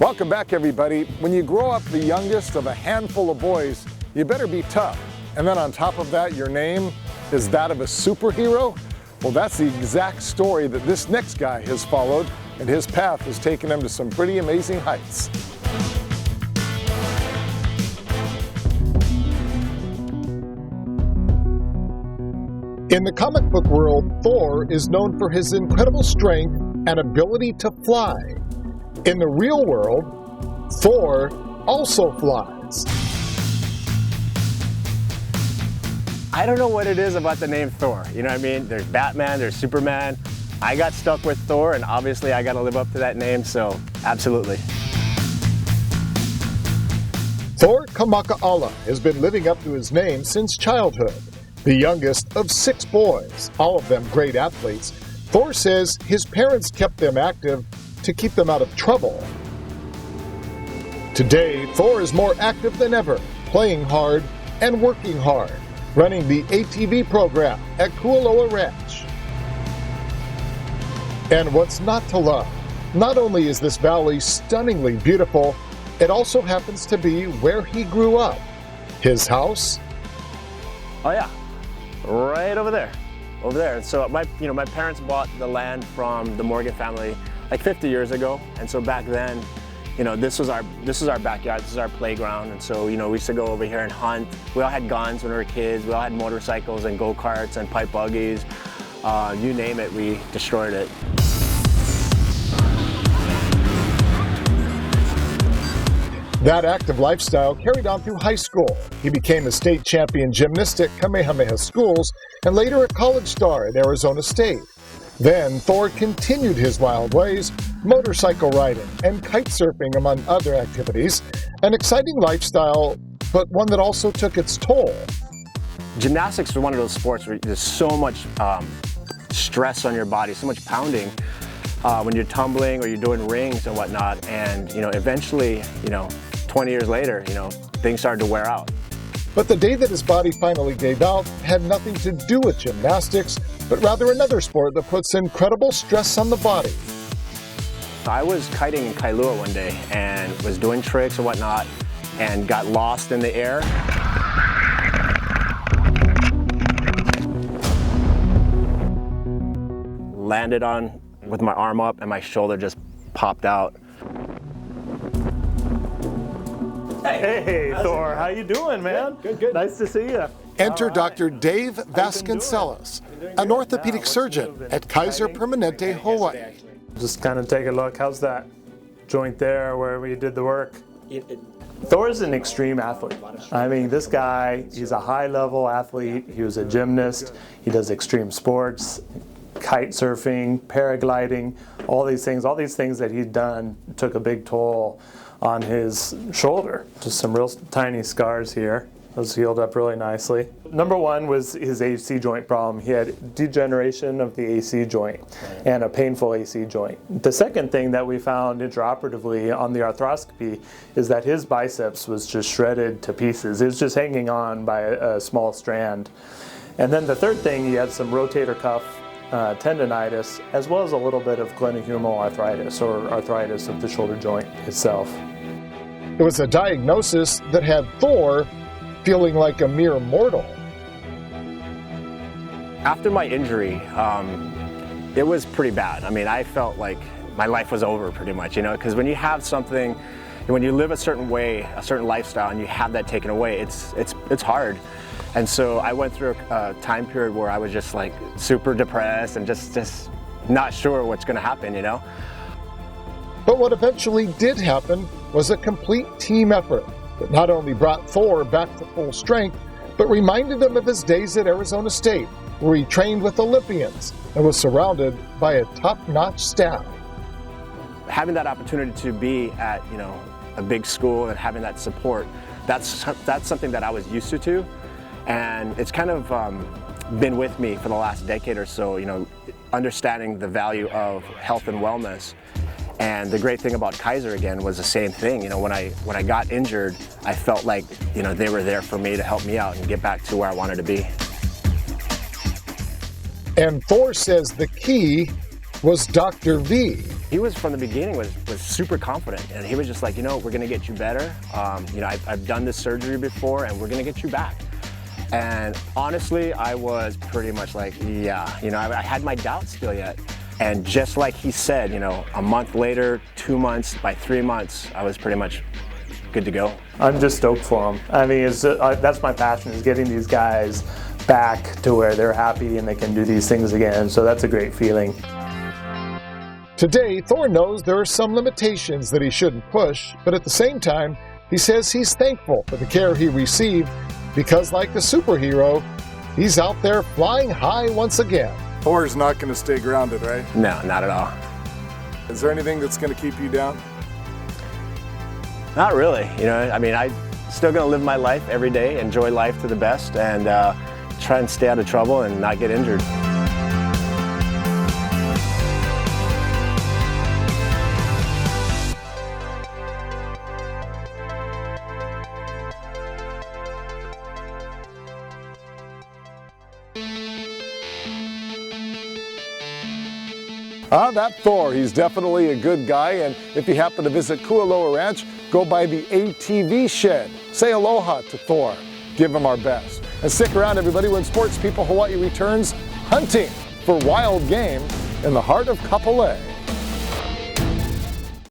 Welcome back, everybody. When you grow up the youngest of a handful of boys, you better be tough. And then on top of that, your name is that of a superhero? Well, that's the exact story that this next guy has followed, and his path has taken him to some pretty amazing heights. In the comic book world, Thor is known for his incredible strength and ability to fly. In the real world, Thor also flies. I don't know what it is about the name Thor. You know what I mean? There's Batman, there's Superman. I got stuck with Thor, and obviously I got to live up to that name, so absolutely. THOR KAMAKA'ALA has been living up to his name since childhood. The youngest of 6 boys, all of them great athletes, Thor says his parents kept them active to keep them out of trouble. Today, Thor is more active than ever, playing hard and working hard, running the ATV program at Kualoa Ranch. And what's not to love? Not only is this valley stunningly beautiful, it also happens to be where he grew up. His house? Oh yeah, right over there. Over there. So my parents bought the land from the Morgan family like 50 years ago, and so back then, this was our backyard, this is our playground, and so we used to go over here and hunt. We all had guns when we were kids. We all had motorcycles and go-karts and pipe buggies. You name it, we destroyed it. That active lifestyle carried on through high school. He became a state champion gymnast at Kamehameha schools and later a college star at Arizona State. Then Thor continued his wild ways, motorcycle riding and kite surfing among other activities. An exciting lifestyle, but one that also took its toll. Gymnastics is one of those sports where there's so much stress on your body, so much pounding when you're tumbling or you're doing rings and whatnot, and eventually 20 years later things started to wear out. But the day that his body finally gave out had nothing to do with gymnastics, but rather another sport that puts incredible stress on the body. I was kiting in Kualoa one day and was doing tricks and whatnot and got lost in the air. Landed on with my arm up and my shoulder just popped out. Hey, Thor, how you doing, man? Good. Nice to see you. Enter Dr. Dave Vasconcelos, an orthopedic surgeon at Kaiser Permanente, Hawaii. Just kind of take a look. How's that joint there where we did the work? Thor's an extreme athlete. I mean, this guy, he's a high-level athlete. He was a gymnast. He does extreme sports, kite surfing, paragliding, all these things that he'd done took a big toll on his shoulder. Just some real tiny scars here. Those healed up really nicely. Number one was his AC joint problem. He had degeneration of the AC joint and a painful AC joint. The second thing that we found intraoperatively on the arthroscopy is that his biceps was just shredded to pieces. It was just hanging on by a small strand. And then the third thing, he had some rotator cuff tendonitis, as well as a little bit of glenohumeral arthritis, or arthritis of the shoulder joint itself. It was a diagnosis that had Thor feeling like a mere mortal. After my injury, it was pretty bad. I mean, I felt like my life was over pretty much, because when you have something, when you live a certain way, a certain lifestyle, and you have that taken away, it's hard. And so I went through a time period where I was just like super depressed and just not sure what's going to happen, But what eventually did happen was a complete team effort that not only brought Thor back to full strength, but reminded him of his days at Arizona State, where he trained with Olympians and was surrounded by a top-notch staff. Having that opportunity to be at, a big school and having that support, that's something that I was used to. And it's kind of been with me for the last decade or so, understanding the value of health and wellness. And the great thing about Kaiser, again, was the same thing. When I got injured, I felt like, they were there for me to help me out and get back to where I wanted to be. And Thor says the key was Dr. V. He was, from the beginning, was super confident, and he was just like, you know, we're gonna get you better. You know, I've done this surgery before, and we're gonna get you back. And honestly, I was pretty much like, yeah, you know, I had my doubts still yet. And just like he said, you know, a month later, 2 months, by 3 months, I was pretty much good to go. I'm just stoked for him. I mean, that's my passion, is getting these guys back to where they're happy and they can do these things again. So that's a great feeling. Today, Thor knows there are some limitations that he shouldn't push, but at the same time, he says he's thankful for the care he received because, like the superhero, he's out there flying high once again. Thor's not going to stay grounded, right? No, not at all. Is there anything that's going to keep you down? Not really. You know, I mean, I'm still going to live my life every day, enjoy life to the best, and try and stay out of trouble and not get injured. That Thor, he's definitely a good guy, and if you happen to visit Kualoa Ranch, go by the ATV shed. Say aloha to Thor. Give him our best. And stick around, everybody, when Sports People Hawaii returns hunting for wild game in the heart of Kapolei.